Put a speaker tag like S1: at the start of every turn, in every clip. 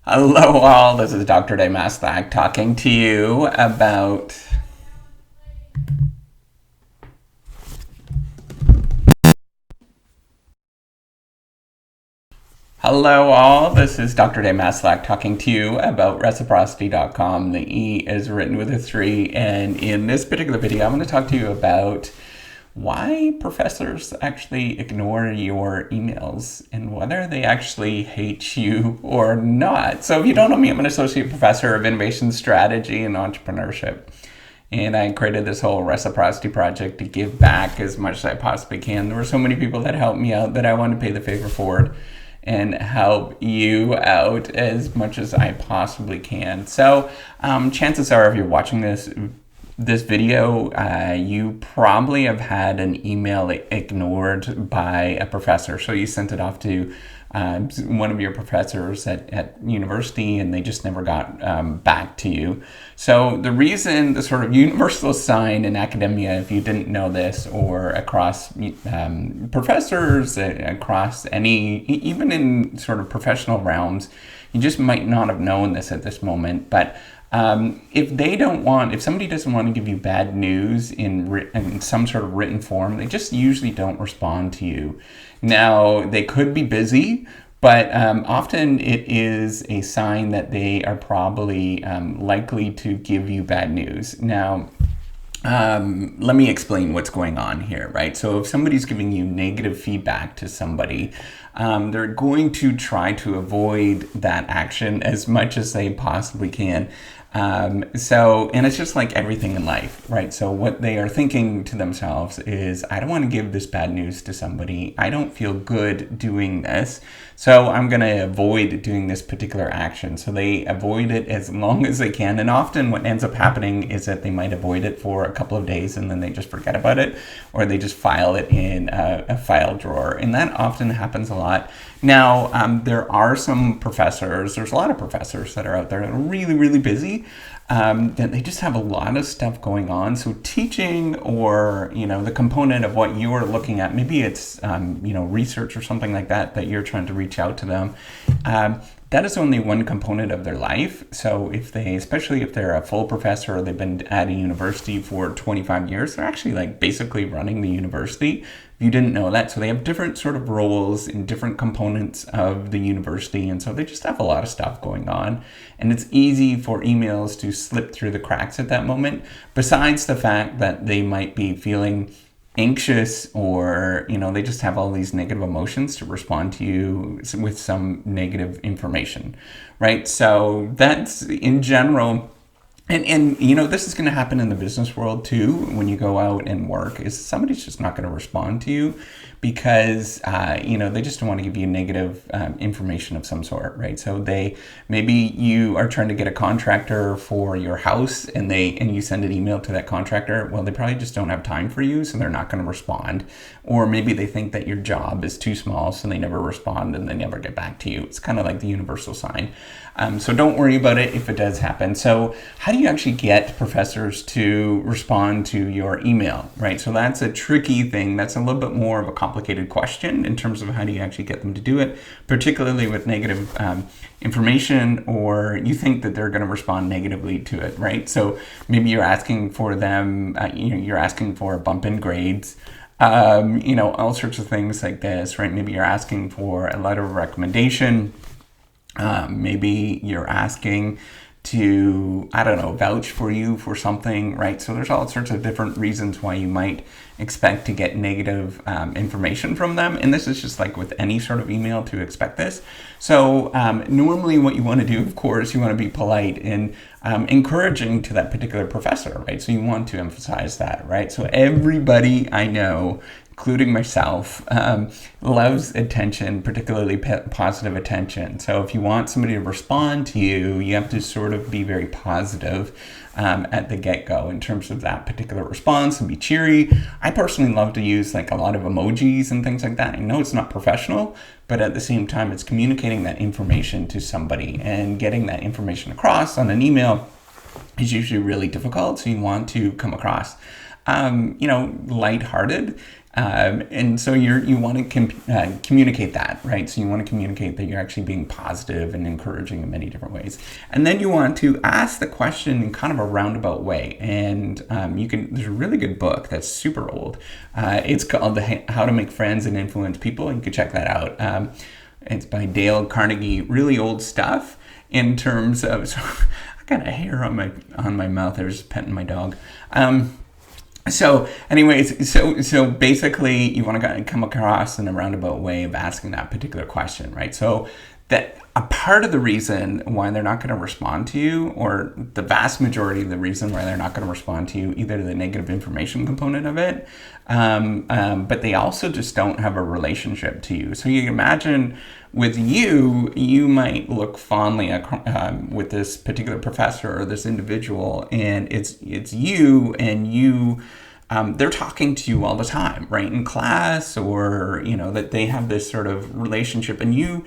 S1: Hello, all. This is Dr. Damaslak talking to you about. Hello, all. This is Dr. Damaslak talking to you about reciprocity.com. The E is written with a 3. And in this particular video, I'm going to talk to you about why professors actually ignore your emails and whether they actually hate you or not. So, if you don't know me, I'm an associate professor of innovation strategy and entrepreneurship. And I created this whole reciprocity project to give back as much as I possibly can. There were so many people that helped me out that I wanted to pay the favor forward and help you out as much as I possibly can. So chances are, if you're watching this video, you probably have had an email ignored by a professor. So you sent it off to one of your professors at university, and they just never got back to you. So the reason, the sort of universal sign in academia, if you didn't know this, or across professors, across any, even in sort of professional realms, you just might not have known this at this moment, but if somebody doesn't want to give you bad news in some sort of written form, they just usually don't respond to you. Now, they could be busy, but often it is a sign that they are probably likely to give you bad news. Now, let me explain what's going on here, right? So if somebody's giving you negative feedback to somebody, they're going to try to avoid that action as much as they possibly can. And it's just like everything in life, right? So what they are thinking to themselves is, I don't want to give this bad news to somebody. I don't feel good doing this. So I'm going to avoid doing this particular action. So they avoid it as long as they can. And often what ends up happening is that they might avoid it for a couple of days and then they just forget about it, or they just file it in a file drawer. And that often happens a lot. Now, there are some professors, there's a lot of professors that are out there that are really, really busy. That they just have a lot of stuff going on. So teaching, or the component of what you are looking at, maybe it's research or something like that you're trying to reach out to them. That is only one component of their life. So especially if they're a full professor or they've been at a university for 25 years, they're actually basically running the university. If you didn't know that. So they have different sort of roles in different components of the university. And so they just have a lot of stuff going on. And it's easy for emails to slip through the cracks at that moment, besides the fact that they might be feeling anxious, or they just have all these negative emotions to respond to you with some negative information, right? So that's in general. And this is going to happen in the business world too. When you go out and work, is somebody's just not going to respond to you because they just don't want to give you negative information of some sort, right? So maybe you are trying to get a contractor for your house, and you send an email to that contractor. Well, they probably just don't have time for you, so they're not going to respond. Or maybe they think that your job is too small, so they never respond and they never get back to you. It's kind of like the universal sign. So don't worry about it if it does happen. So how do you actually get professors to respond to your email, right? So that's a tricky thing. That's a little bit more of a complicated question in terms of how do you actually get them to do it, particularly with negative information, or you think that they're going to respond negatively to it, right? So maybe you're asking for them, you're asking for a bump in grades, all sorts of things like this, right? Maybe you're asking for a letter of recommendation. Maybe you're asking to, vouch for you for something, right? So there's all sorts of different reasons why you might expect to get negative information from them. And this is just like with any sort of email to expect this. So normally what you want to do, of course, you want to be polite and encouraging to that particular professor, right? So you want to emphasize that, right? So everybody I know, including myself, loves attention, particularly positive attention. So if you want somebody to respond to you, you have to sort of be very positive at the get-go in terms of that particular response, and be cheery. I personally love to use a lot of emojis and things like that. I know it's not professional, but at the same time, it's communicating that information to somebody, and getting that information across on an email is usually really difficult. So you want to come across lighthearted. And so you want to communicate that, right? So you want to communicate that you're actually being positive and encouraging in many different ways. And then you want to ask the question in kind of a roundabout way. And there's a really good book that's super old. It's called How to Make Friends and Influence People. You can check that out. It's by Dale Carnegie. Really old stuff in terms of. So I got a hair on my mouth. I was just petting my dog. So anyways, so basically you want to come across in a roundabout way of asking that particular question, right? So that a part of the reason why they're not going to respond to you, or the vast majority of the reason why they're not going to respond to you, either the negative information component of it, but they also just don't have a relationship to you. So you can imagine with you might look fondly at, with this particular professor or this individual, and it's you and you. They're talking to you all the time, right, in class, or that they have this sort of relationship, and you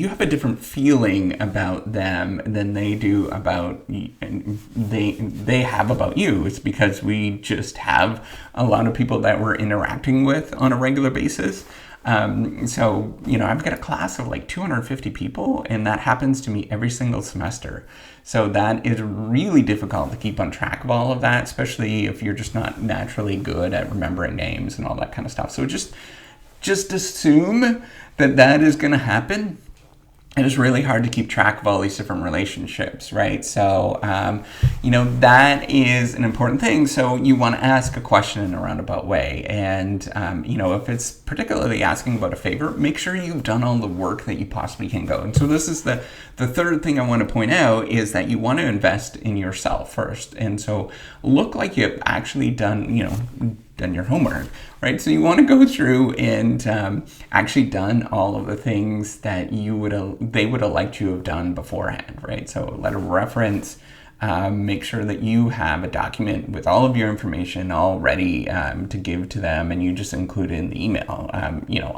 S1: have a different feeling about them than they do about they have about you. It's because we just have a lot of people that we're interacting with on a regular basis. So I've got a class of like 250 people, and that happens to me every single semester. So that is really difficult to keep on track of all of that, especially if you're just not naturally good at remembering names and all that kind of stuff. So just assume that is going to happen. And it's really hard to keep track of all these different relationships, right? So, that is an important thing. So you want to ask a question in a roundabout way. And, if it's particularly asking about a favor, make sure you've done all the work that you possibly can go. And so this is the third thing I want to point out is that you want to invest in yourself first. And so look like you've actually done your homework, right? So you want to go through and actually done all of the things that they would have liked you to have done beforehand, right? So a letter of reference, make sure that you have a document with all of your information all ready to give to them, and you just include it in the email,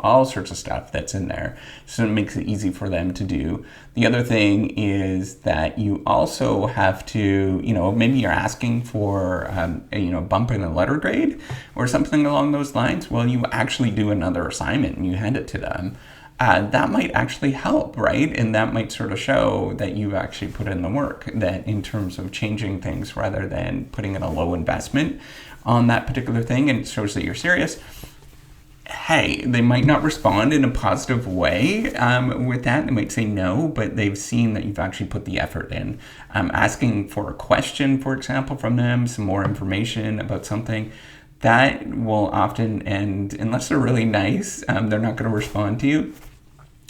S1: all sorts of stuff that's in there. So it makes it easy for them to do. The other thing is that you also have to, maybe you're asking for, a bump in the letter grade or something along those lines. Well, you actually do another assignment and you hand it to them. That might actually help, right? And that might sort of show that you've actually put in the work, that in terms of changing things rather than putting in a low investment on that particular thing, and it shows that you're serious. Hey, they might not respond in a positive way with that. They might say no, but they've seen that you've actually put the effort in. Asking for a question, for example, from them, some more information about something, that will often end, unless they're really nice, they're not going to respond to you.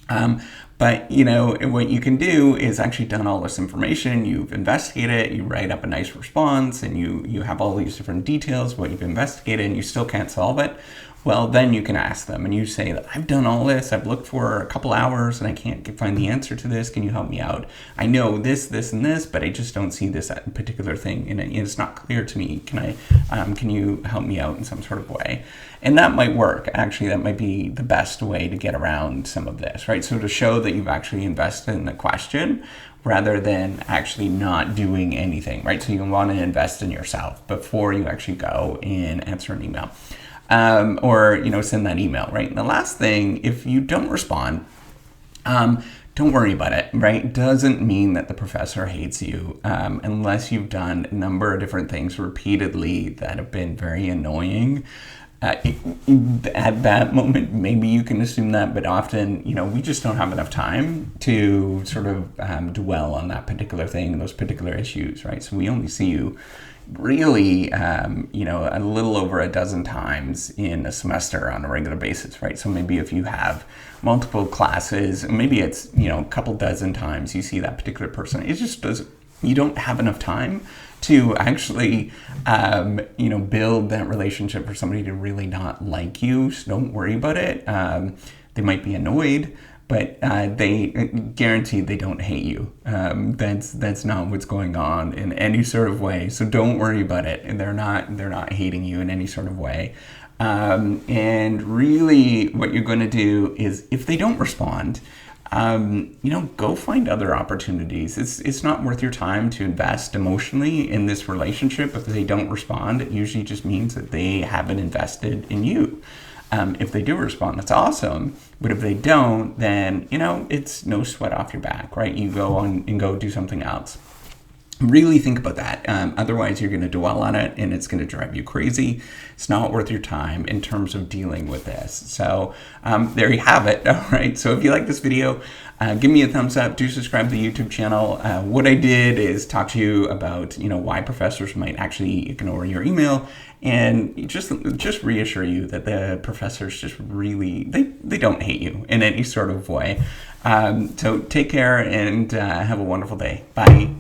S1: But what you can do is actually done all this information, you've investigated it, you write up a nice response, and you have all these different details, what you've investigated, and you still can't solve it. Well, then you can ask them and you say that I've done all this, I've looked for a couple hours and I can't find the answer to this. Can you help me out? I know this, and this, but I just don't see this particular thing and it's not clear to me. Can you help me out in some sort of way? And that might work. Actually, that might be the best way to get around some of this, right? So to show that you've actually invested in the question rather than actually not doing anything, right? So you want to invest in yourself before you actually go and answer an email. Or send that email, right? And the last thing, if you don't respond, don't worry about it, right? Doesn't mean that the professor hates you, unless you've done a number of different things repeatedly that have been very annoying. At that moment, maybe you can assume that, but often, we just don't have enough time to sort of dwell on that particular thing, those particular issues, right? So we only see you really, a little over a dozen times in a semester on a regular basis, right? So maybe if you have multiple classes, maybe it's, a couple dozen times you see that particular person. It just you don't have enough time to actually, build that relationship for somebody to really not like you. So don't worry about it. They might be annoyed, but they guarantee they don't hate you. That's not what's going on in any sort of way. So don't worry about it. And they're not hating you in any sort of way. And really, what you're going to do is, if they don't respond, go find other opportunities. It's not worth your time to invest emotionally in this relationship. If they don't respond, it usually just means that they haven't invested in you. If they do respond, that's awesome. But if they don't, then, it's no sweat off your back, right? You go on and go do something else. Really think about that. Otherwise, you're going to dwell on it and it's going to drive you crazy. It's not worth your time in terms of dealing with this. So there you have it. All right. So if you like this video, give me a thumbs up. Do subscribe to the YouTube channel. What I did is talk to you about, why professors might actually ignore your email, and just reassure you that the professors just really, they don't hate you in any sort of way. So take care and have a wonderful day. Bye.